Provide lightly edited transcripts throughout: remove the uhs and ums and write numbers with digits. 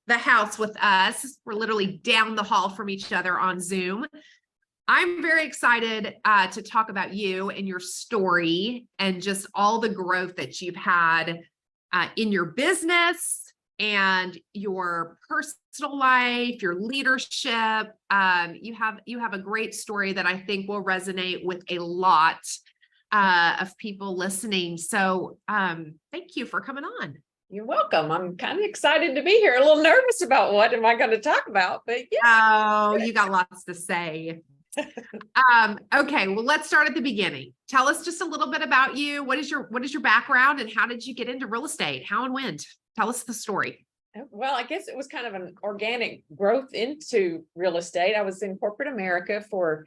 the house with us. We're literally down the hall from each other on Zoom. I'm very excited to talk about you and your story and just all the growth that you've had in your business and your personal life, your leadership. You have a great story that I think will resonate with a lot of people listening. So thank you for coming on. You're welcome. I'm kind of excited to be here. A little nervous about what am I going to talk about, but yeah. Oh, you got lots to say. Okay, well, let's start at the beginning. Tell us just a little bit about you. What is your background and how did you get into real estate? How and when? Tell us the story. Well, I guess it was kind of an organic growth into real estate. I was in corporate America for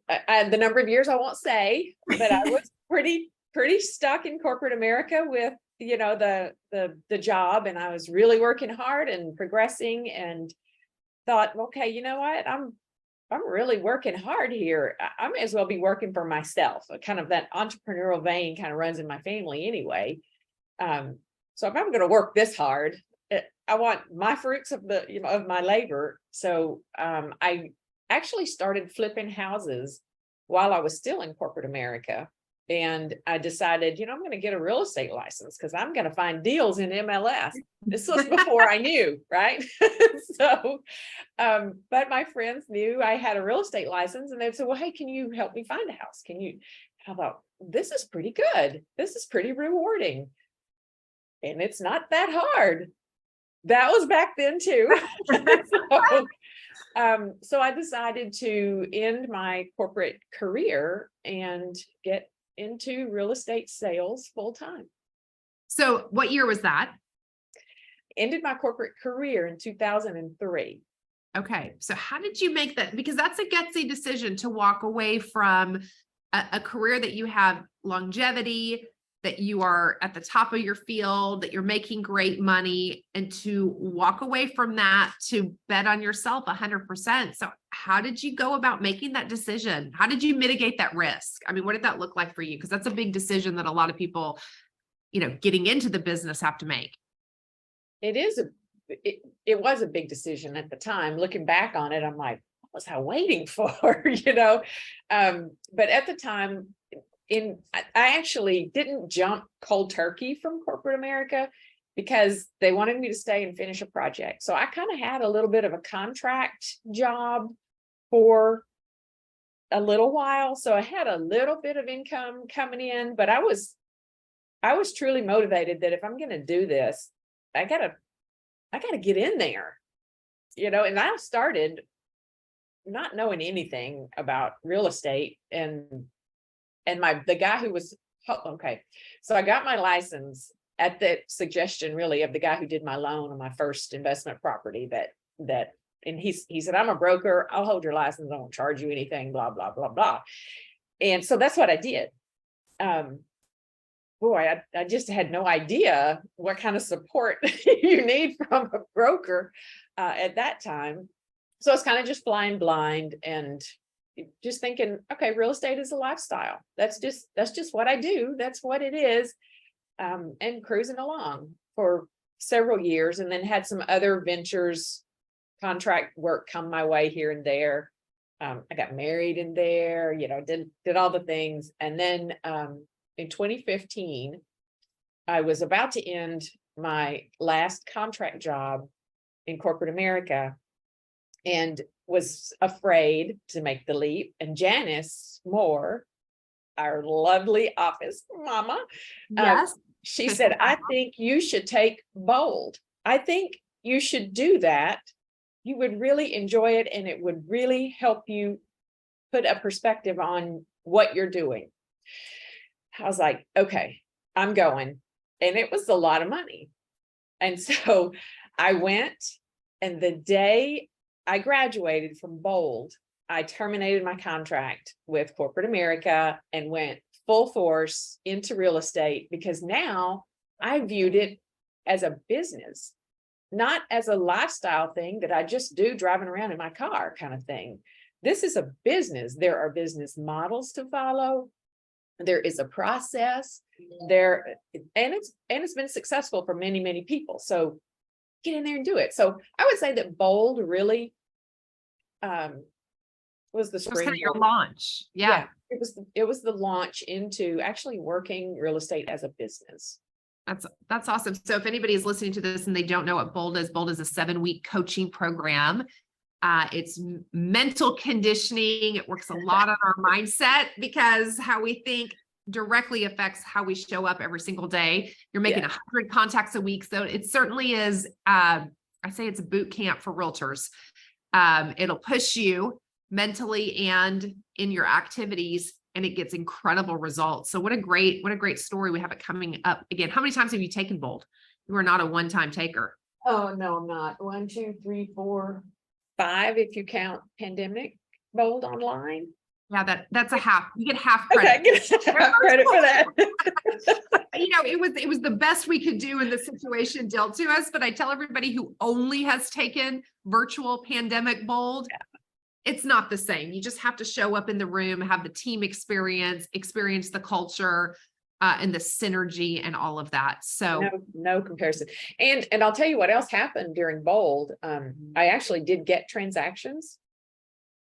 the number of years I won't say, but I was pretty stuck in corporate America with the job, and I was really working hard and progressing, and thought, okay, you know what, I'm really working hard here. I may as well be working for myself. Kind of that entrepreneurial vein kind of runs in my family anyway. So if I'm going to work this hard, I want my fruits of of my labor. So I actually started flipping houses while I was still in corporate America. And I decided, I'm going to get a real estate license because I'm going to find deals in MLS. This was before I knew, right? So, but my friends knew I had a real estate license, and they said, well, hey, can you help me find a house? Can you? I thought, this is pretty good. This is pretty rewarding. And it's not that hard. That was back then too. So I decided to end my corporate career and get into real estate sales full time. So what year was that? Ended my corporate career in 2003. Okay. So how did you make that? Because that's a gutsy decision to walk away from a career that you have longevity, that you are at the top of your field, that you're making great money, and to walk away from that to bet on yourself 100%. So how did you go about making that decision? How did you mitigate that risk? I mean, what did that look like for you? Because that's a big decision that a lot of people, getting into the business have to make. It was a big decision at the time. Looking back on it, I'm like, what was I waiting for? But at the time, I actually didn't jump cold turkey from corporate America because they wanted me to stay and finish a project. So I kind of had a little bit of a contract job for a little while. So I had a little bit of income coming in, but I was truly motivated that if I'm going to do this, I gotta get in there, and I started not knowing anything about real estate, and the guy who was, okay. So I got my license at the suggestion really of the guy who did my loan on my first investment property and he said, I'm a broker. I'll hold your license. I won't charge you anything, blah, blah, blah, blah. And so that's what I did. Boy, I just had no idea what kind of support you need from a broker at that time. So I was kind of just flying blind and just thinking, okay, real estate is a lifestyle. That's just what I do. That's what it is. And cruising along for several years, and then had some other ventures, contract work come my way here and there. I got married in there, did all the things. And then in 2015, I was about to end my last contract job in corporate America and was afraid to make the leap. And Janice Moore, our lovely office mama, Yes. She said, I think you should take Bold. I think you should do that. You would really enjoy it, and it would really help you put a perspective on what you're doing. I was like, okay, I'm going. And it was a lot of money. And so I went, and the day I graduated from Bold, I terminated my contract with corporate America and went full force into real estate, because now I viewed it as a business, not as a lifestyle thing that I just do driving around in my car kind of thing. This is a business. There are business models to follow. There is a process there, and it's been successful for many, many people. So get in there and do it. So I would say that bold really was the It was kind of your springboard. launch. Yeah. It was the launch into actually working real estate as a business. That's awesome. So if anybody is listening to this and they don't know what Bold is a 7-week coaching program. It's mental conditioning. It works a lot on our mindset because how we think directly affects how we show up every single day. You're making 100 contacts a week. So it certainly is, I say it's a boot camp for realtors. It'll push you mentally and in your activities, and it gets incredible results. So what a great story. We have it coming up again. How many times have you taken Bold? You are not a one-time taker. Oh, no, I'm not. 1, 2, 3, 4, 5, if you count pandemic Bold online. Yeah, that's a half. You get half credit. Okay, half credit for that. It was the best we could do in the situation dealt to us. But I tell everybody who only has taken virtual pandemic Bold, it's not the same. You just have to show up in the room, have the team experience the culture, and the synergy and all of that. So no comparison. And I'll tell you what else happened during Bold. I actually did get transactions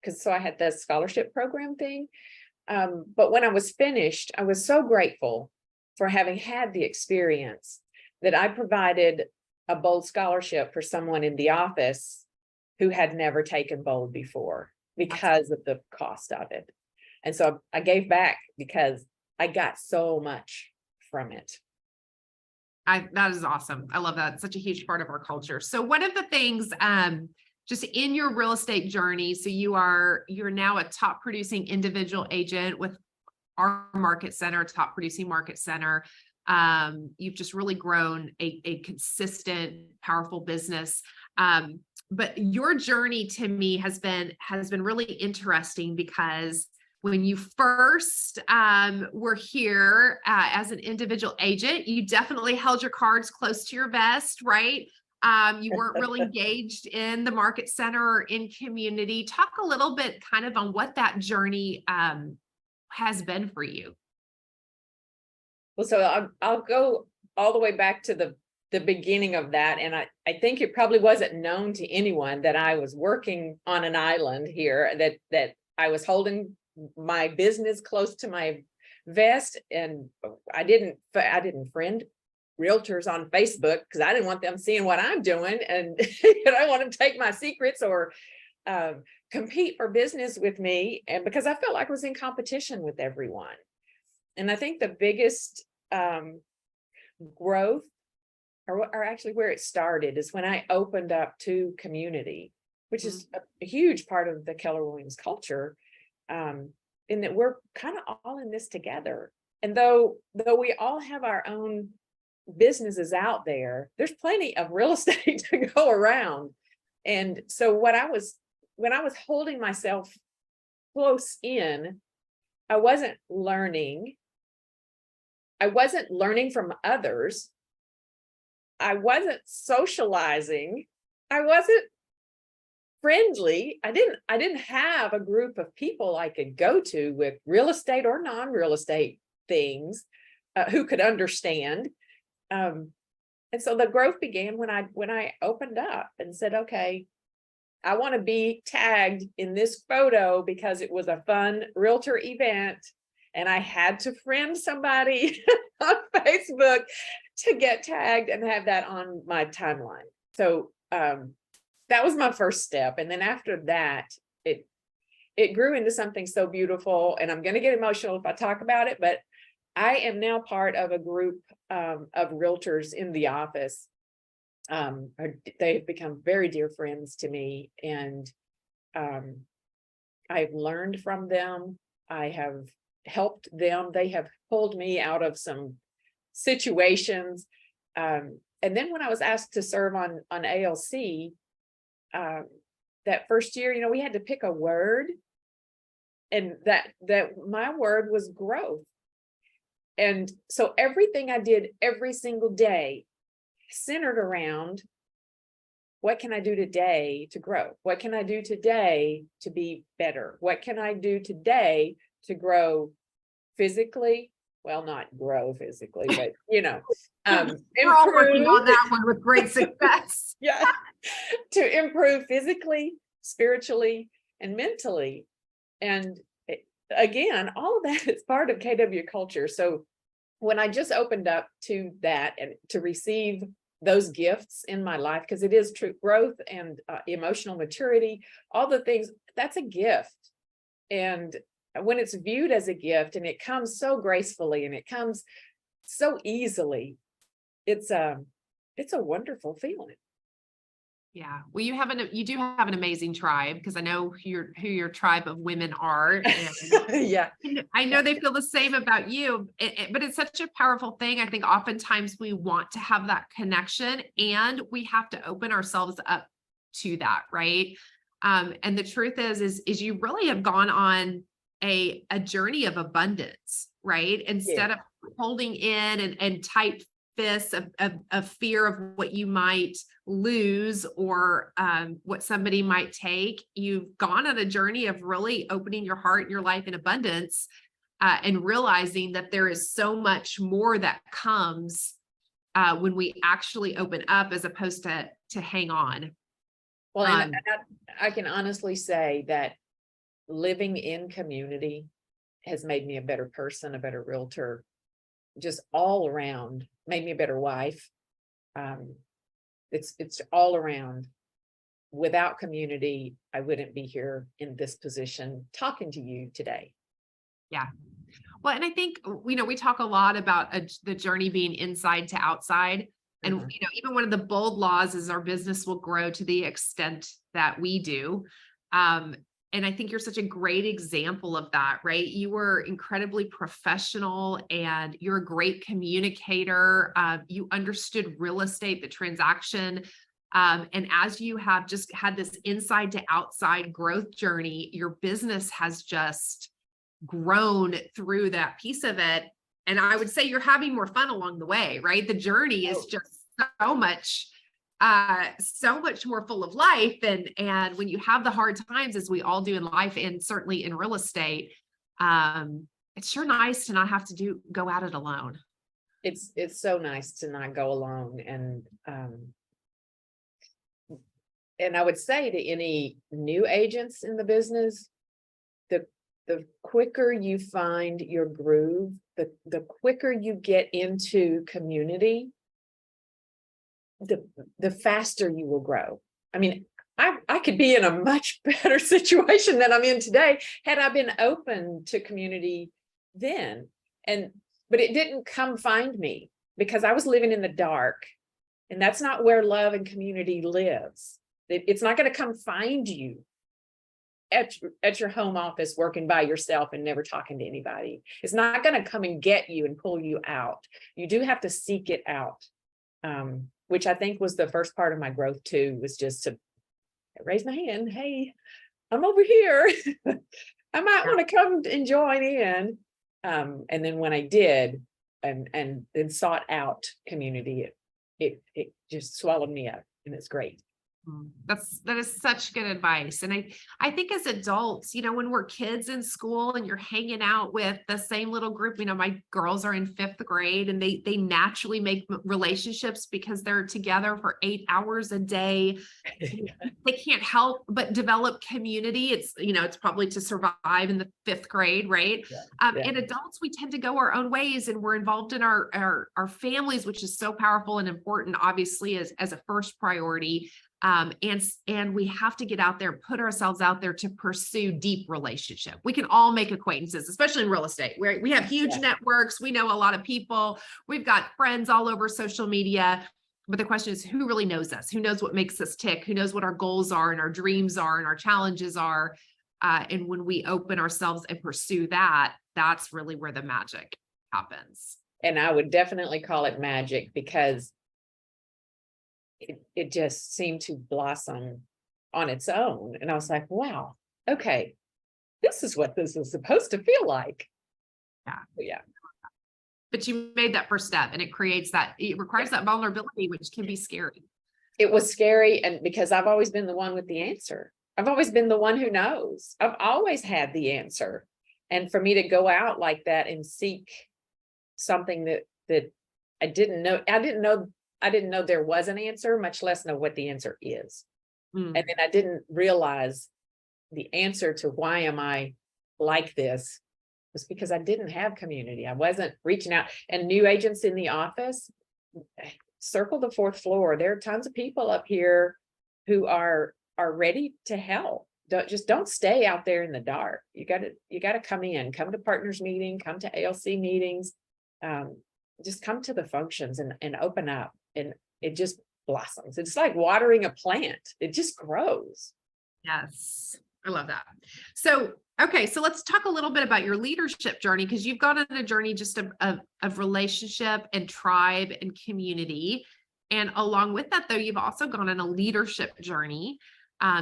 because I had the scholarship program thing. But when I was finished, I was so grateful for having had the experience that I provided a Bold scholarship for someone in the office who had never taken Bold before because of the cost of it. And so I gave back because I got so much from it. That is awesome. I love that. It's such a huge part of our culture. So one of the things, just in your real estate journey, so you're now a top producing individual agent with our market center, top producing market center. You've just really grown a consistent, powerful business. But your journey to me has been really interesting because when you first were here as an individual agent, you definitely held your cards close to your vest, right? You weren't really engaged in the market center or in community. Talk a little bit kind of on what that journey has been for you. Well, so I'll go all the way back to the beginning of that. And I think it probably wasn't known to anyone that I was working on an island here, that I was holding my business close to my vest. And I didn't friend realtors on Facebook because I didn't want them seeing what I'm doing. And I don't want them to take my secrets or compete for business with me. And because I felt like I was in competition with everyone. And I think the biggest growth, or actually where it started, is when I opened up to community, which is a huge part of the Keller Williams culture, in that we're kind of all in this together. And though we all have our own businesses out there, there's plenty of real estate to go around. And so when I was holding myself close in, I wasn't learning from others. I wasn't socializing. I wasn't friendly. I didn't have a group of people I could go to with real estate or non-real estate things who could understand. And so the growth began when I opened up and said, okay, I want to be tagged in this photo because it was a fun realtor event. And I had to friend somebody on Facebook to get tagged and have that on my timeline. So that was my first step. And then after that, it grew into something so beautiful. And I'm going to get emotional if I talk about it, but I am now part of a group of realtors in the office. They've become very dear friends to me, and I've learned from them. I have helped them. They have pulled me out of some situations. And then when I was asked to serve on ALC, that first year, we had to pick a word, and that my word was growth. And so everything I did every single day centered around, what can I do today to grow? What can I do today to be better? What can I do today to grow physically, well, not grow physically, but We're all working on improve. that one with great success. Yeah. To improve physically, spiritually, and mentally. And again, all of that is part of KW culture. So when I just opened up to that and to receive those gifts in my life, because it is true growth and emotional maturity, all the things, that's a gift. And when it's viewed as a gift and it comes so gracefully and it comes so easily, it's a wonderful feeling. Yeah. Well, you do have an amazing tribe, because I know who your tribe of women are. And Yeah. I know they feel the same about you, but it's such a powerful thing. I think oftentimes we want to have that connection, and we have to open ourselves up to that. Right. And the truth is you really have gone on a journey of abundance, right? Instead of holding in and tight fists of fear of what you might lose, or what somebody might take. You've gone on a journey of really opening your heart and your life in abundance, and realizing that there is so much more that comes when we actually open up, as opposed to hang on. Well, and I can honestly say that living in community has made me a better person, a better realtor, just all around, made me a better wife. It's all around. Without community, I wouldn't be here in this position talking to you today. Yeah. Well, and I think, we talk a lot about the journey being inside to outside. And, Mhm. even one of the bold laws is our business will grow to the extent that we do. And I think you're such a great example of that, right? You were incredibly professional, and you're a great communicator. You understood real estate, the transaction. And as you have just had this inside to outside growth journey, your business has just grown through that piece of it. And I would say you're having more fun along the way, right? The journey is just so much more full of life. And when you have the hard times, as we all do in life, and certainly in real estate, it's sure nice to not have to go at it alone. It's so nice to not go alone. And I would say to any new agents in the business, the quicker you find your groove, the quicker you get into community, the faster you will grow. I mean, I could be in a much better situation than I'm in today had I been open to community then. But it didn't come find me, because I was living in the dark, and that's not where love and community lives. It's not going to come find you at your home office working by yourself and never talking to anybody. It's not going to come and get you and pull you out. You do have to seek it out, which I think was the first part of my growth too, was just to raise my hand. Hey, I'm over here. I might want to come and join in. And then when I did, and then sought out community, it just swallowed me up, and it's great. That is such good advice. And I think as adults, when we're kids in school and you're hanging out with the same little group, my girls are in 5th grade, and they naturally make relationships because they're together for 8 hours a day. They can't help but develop community. It's probably to survive in the 5th grade, right? And adults, we tend to go our own ways, and we're involved in our families, which is so powerful and important, obviously, as a first priority. And we have to get out there, put ourselves out there to pursue deep relationship. We can all make acquaintances, especially in real estate, where we have huge networks. We know a lot of people. We've got friends all over social media. But the question is, who really knows us? Who knows what makes us tick? Who knows what our goals are and our dreams are and our challenges are? And when we open ourselves and pursue that, that's really where the magic happens. And I would definitely call it magic, because it just seemed to blossom on its own. And I was like, wow, okay, this is what this is supposed to feel like. Yeah. But you made that first step, and it requires that vulnerability, which can be scary. It was scary. And because I've always been the one with the answer, I've always been the one who knows. I've always had the answer. And for me to go out like that and seek something that I didn't know there was an answer, much less know what the answer is. Mm. And then I didn't realize the answer to why am I like this was because I didn't have community. I wasn't reaching out, and new agents in the office, circle the fourth floor. There are tons of people up here who are ready to help. Don't stay out there in the dark. You gotta come to partners meeting, come to ALC meetings, just come to the functions and open up, and it just blossoms. It's like watering a plant. It just grows. Yes, I love that. So, okay, so let's talk a little bit about your leadership journey, because you've gone on a journey just of relationship and tribe and community. And along with that, though, you've also gone on a leadership journey.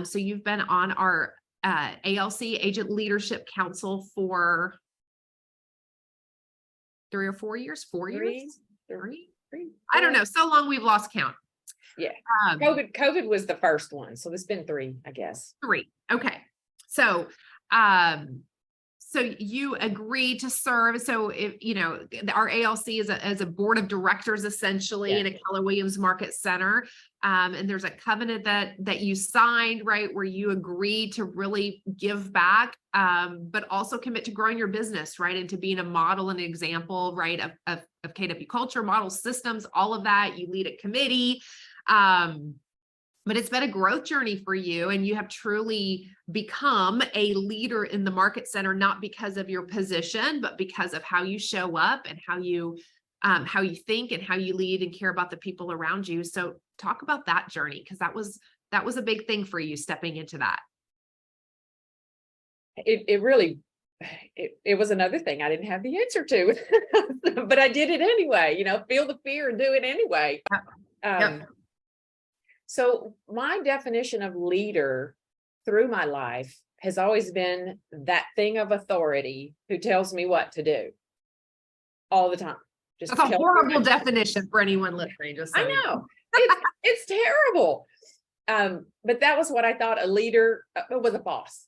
So you've been on our ALC Agent Leadership Council for 3 or 4 years, 4 years, three. I don't know. So long we've lost count. Yeah. COVID was the first one. So it's been 3, I guess. 3. Okay. So, so you agreed to serve. So if, our ALC is a board of directors, essentially, in a Keller Williams Market Center. And there's a covenant that you signed, right, where you agreed to really give back, but also commit to growing your business, right, and to being a model and example, right, of KW culture, model systems, all of that. You lead a committee. But it's been a growth journey for you, and you have truly become a leader in the market center, not because of your position, but because of how you show up and how you think and how you lead and care about the people around you. So talk about that journey, because that was a big thing for you stepping into that. It really was another thing I didn't have the answer to, but I did it anyway. Feel the fear and do it anyway. So my definition of leader through my life has always been that thing of authority who tells me what to do all the time. That's a horrible definition for anyone listening. Just so I know it's terrible. But that was what I thought a leader was, a boss.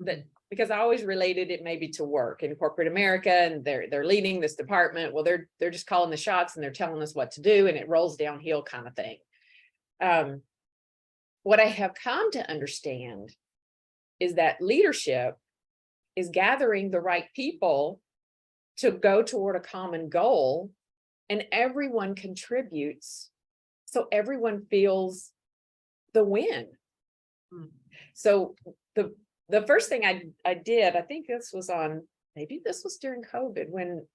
That because I always related it maybe to work in corporate America, and they're leading this department. Well, they're just calling the shots and they're telling us what to do, and it rolls downhill kind of thing. What I have come to understand is that leadership is gathering the right people to go toward a common goal, and everyone contributes, so everyone feels the win. So the first thing I did, I think maybe this was during COVID, when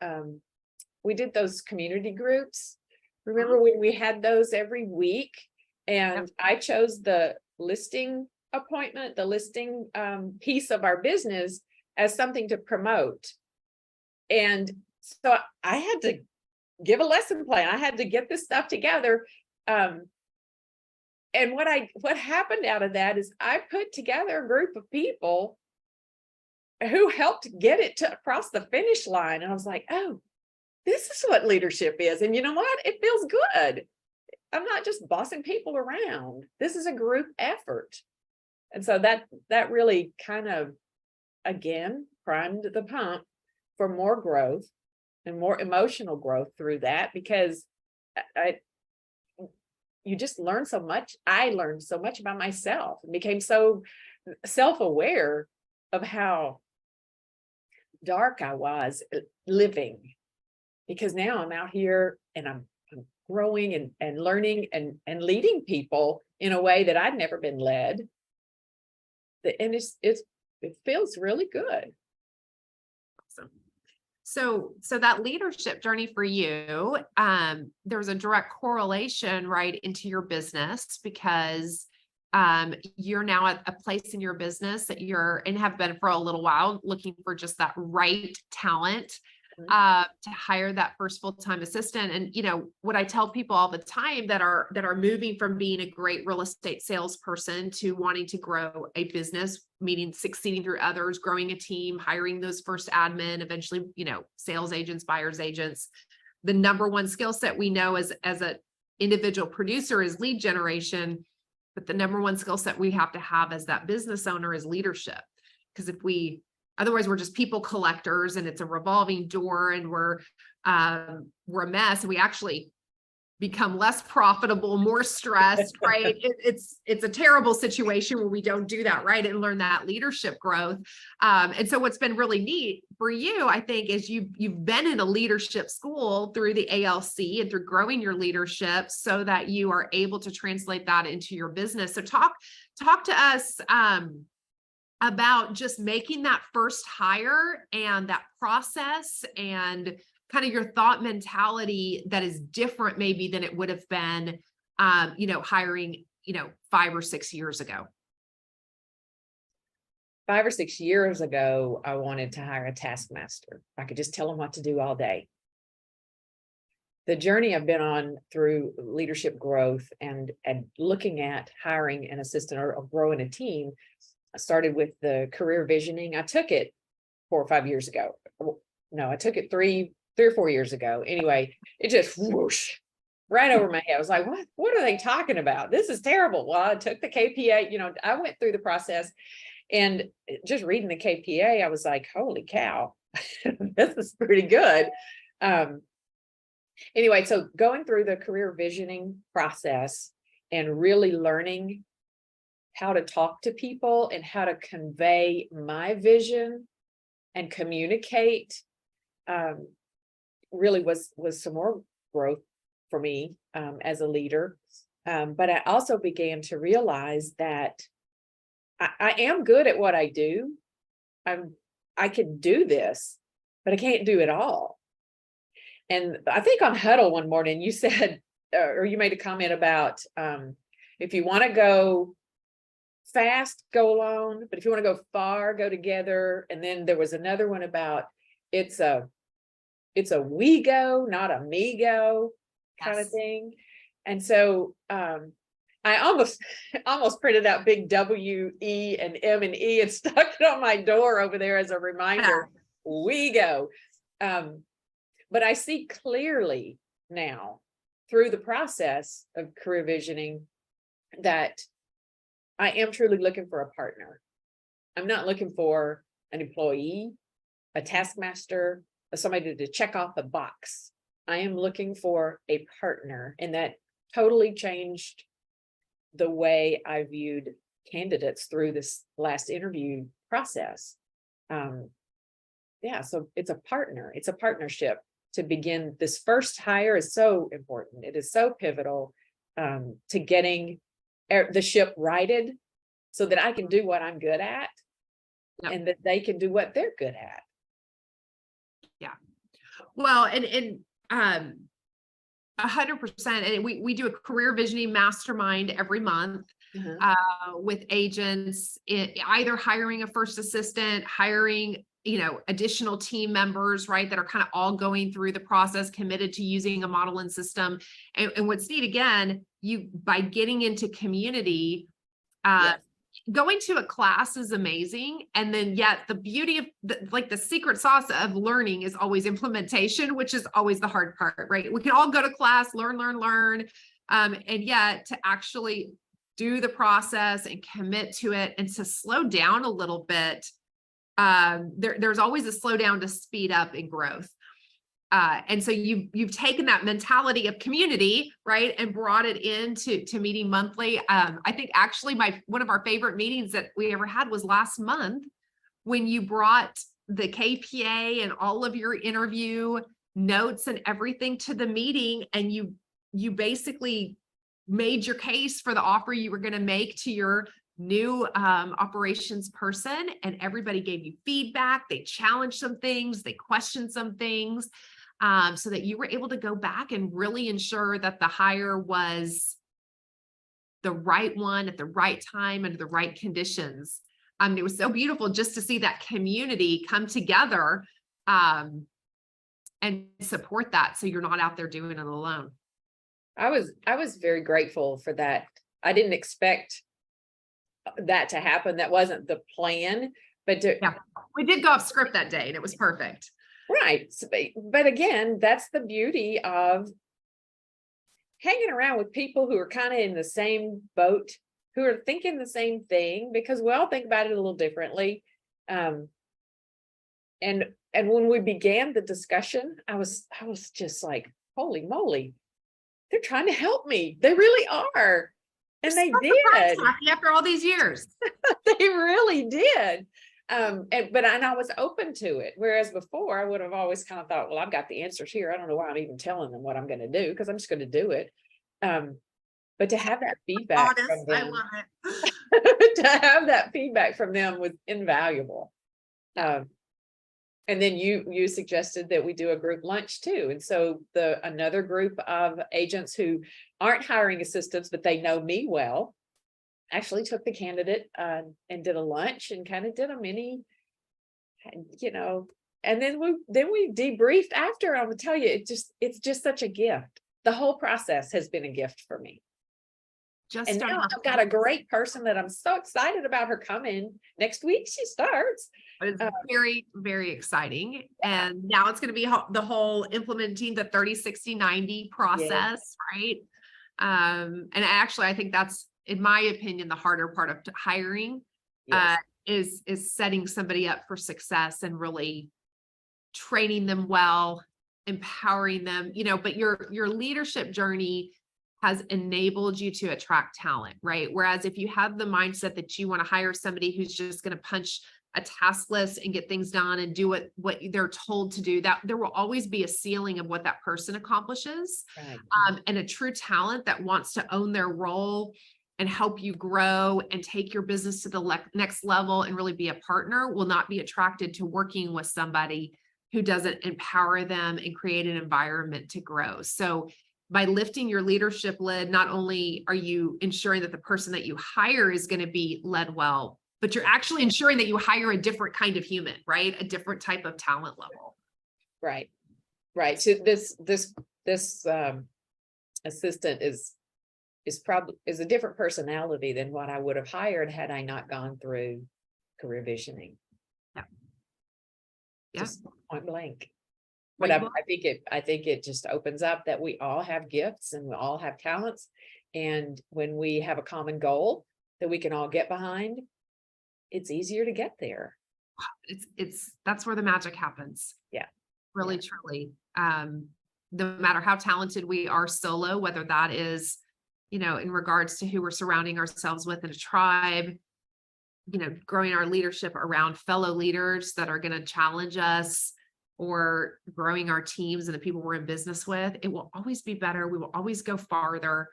we did those community groups. Remember when we had those every week? And I chose the listing appointment, the listing piece of our business as something to promote. And so I had to give a lesson plan. I had to get this stuff together. And what happened out of that is I put together a group of people who helped get it across the finish line. And I was like, oh, this is what leadership is. And you know what? It feels good. I'm not just bossing people around. This is a group effort. And so that really kind of, again, primed the pump for more growth and more emotional growth through that, because you just learn so much. I learned so much about myself and became so self-aware of how dark I was living, because now I'm out here and I'm growing and learning and leading people in a way that I'd never been led. And it feels really good. Awesome. So that leadership journey for you, there's a direct correlation right into your business, because you're now at a place in your business that and have been for a little while, looking for just that right talent to hire that first full-time assistant. And what I tell people all the time that are moving from being a great real estate salesperson to wanting to grow a business, meaning succeeding through others, growing a team, hiring those first admin, eventually, sales agents, buyers agents. The number one skill set we know as an individual producer is lead generation, but the number one skill set we have to have as that business owner is leadership. Because if we Otherwise, we're just people collectors and it's a revolving door and we're a mess. And we actually become less profitable, more stressed, right? It's a terrible situation where we don't do that, right? And learn that leadership growth. And so what's been really neat for you, I think, is you've been in a leadership school through the ALC and through growing your leadership so that you are able to translate that into your business. So talk to us about just making that first hire and that process and kind of your thought mentality that is different maybe than it would have been, hiring, 5 or 6 years ago. 5 or 6 years ago, I wanted to hire a taskmaster. I could just tell them what to do all day. The journey I've been on through leadership growth and looking at hiring an assistant or growing a team, I started with the career visioning. I took it 4 or 5 years ago. No, I took it 3 or 4 years ago. Anyway, it just whoosh right over my head. I was like, what are they talking about? This is terrible. Well, I took the KPA, I went through the process and just reading the KPA, I was like, holy cow, this is pretty good. Anyway, so going through the career visioning process and really learning how to talk to people and how to convey my vision and communicate, really was some more growth for me as a leader. But I also began to realize that I am good at what I do. I can do this, but I can't do it all. And I think on Huddle one morning, you said, or you made a comment about if you want to go fast, go alone, but if you want to go far, go together. And then there was another one about it's a we go, not a me go kind of thing. And so I almost printed out big W, E, and M and E and stuck it on my door over there as a reminder. We go. But I see clearly now through the process of career visioning that I am truly looking for a partner. I'm not looking for an employee, a taskmaster, or somebody to check off a box. I am looking for a partner, and that totally changed the way I viewed candidates through this last interview process. So it's a partner, it's a partnership to begin. This first hire is so important. It is so pivotal to getting the ship righted so that I can do what I'm good at and that they can do what they're good at. Yeah. Well, and 100%. And we do a career visioning mastermind every month with agents, either hiring a first assistant, hiring, additional team members, right, that are kind of all going through the process, committed to using a model and system. And what's neat, again, by getting into community, going to a class is amazing. And then yet the beauty of the secret sauce of learning is always implementation, which is always the hard part, right? We can all go to class, learn. And yet to actually do the process and commit to it and to slow down a little bit. There's always a slowdown to speed up in growth. And so you've taken that mentality of community, right, and brought it into meeting monthly. I think actually one of our favorite meetings that we ever had was last month when you brought the KPA and all of your interview notes and everything to the meeting, and you basically made your case for the offer you were going to make to your new operations person, and everybody gave you feedback. They challenged some things, they questioned some things, so that you were able to go back and really ensure that the hire was the right one at the right time under the right conditions. It was so beautiful just to see that community come together and support that, so you're not out there doing it alone. I was very grateful for that. I didn't expect that to happen. That wasn't the plan, but we did go off script that day and it was perfect. Right. But again, that's the beauty of hanging around with people who are kind of in the same boat, who are thinking the same thing, because we all think about it a little differently. and when we began the discussion, I was just like, holy moly, they're trying to help me. They really are. And they did. After all these years. They really did. But I was open to it. Whereas before I would have always kind of thought, well, I've got the answers here. I don't know why I'm even telling them what I'm going to do, because I'm just going to do it. But to have that feedback from them, I love it. to have that feedback from them was invaluable. And then you suggested that we do a group lunch too. And so another group of agents who aren't hiring assistants, but they know me well, actually took the candidate and did a lunch and kind of did a mini, and then we debriefed after. I would tell you, it's just such a gift. The whole process has been a gift for me. And now I've got a great person that I'm so excited about her coming next week. She starts. It's very, very exciting. And now it's going to be the whole implementing the 30, 60, 90 process, right? And actually, I think that's, in my opinion, the harder part of hiring is setting somebody up for success and really training them well, empowering them, but your leadership journey has enabled you to attract talent, right? Whereas if you have the mindset that you want to hire somebody who's just going to punch a task list and get things done and do what they're told to do, that there will always be a ceiling of what that person accomplishes. Right. And a true talent that wants to own their role and help you grow and take your business to the next level and really be a partner will not be attracted to working with somebody who doesn't empower them and create an environment to grow. So by lifting your leadership lid, not only are you ensuring that the person that you hire is going to be led well, but you're actually ensuring that you hire a different kind of human, right? A different type of talent level. Right. Right. So this assistant is a different personality than what I would have hired had I not gone through career visioning. Yeah. Just point blank. But I think it just opens up that we all have gifts and we all have talents. And when we have a common goal that we can all get behind, it's easier to get there. That's where the magic happens. Yeah. Really, truly. No matter how talented we are solo, whether that is, in regards to who we're surrounding ourselves with in a tribe, growing our leadership around fellow leaders that are going to challenge us, or growing our teams and the people we're in business with, it will always be better. We will always go farther.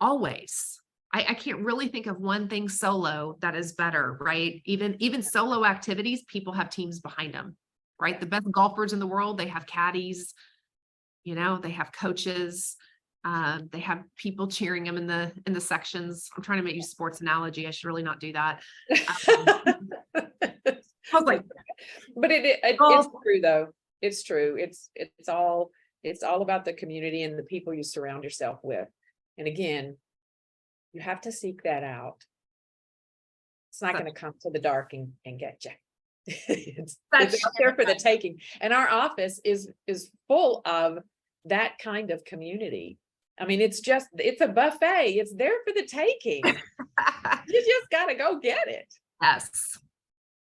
Always. I can't really think of one thing solo that is better, right? Even solo activities, people have teams behind them, right? The best golfers in the world, they have caddies, they have coaches, they have people cheering them in the sections. I'm trying to make you a sports analogy. I should really not do that. I was like, but it's true though. It's true. It's all about the community and the people you surround yourself with. And again, you have to seek that out. It's not going to come to the dark and get you. It's out there for the taking. And our office is full of that kind of community. I mean, it's a buffet. It's there for the taking. You just got to go get it. Yes.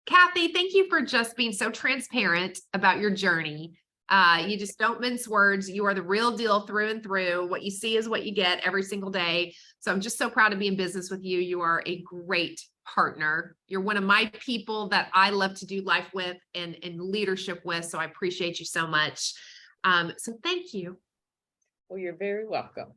Kathy, thank you for just being so transparent about your journey. You just don't mince words. You are the real deal through and through. What you see is what you get every single day. So I'm just so proud to be in business with you. You are a great partner. You're one of my people that I love to do life with and leadership with. So I appreciate you so much. So thank you. Well, you're very welcome.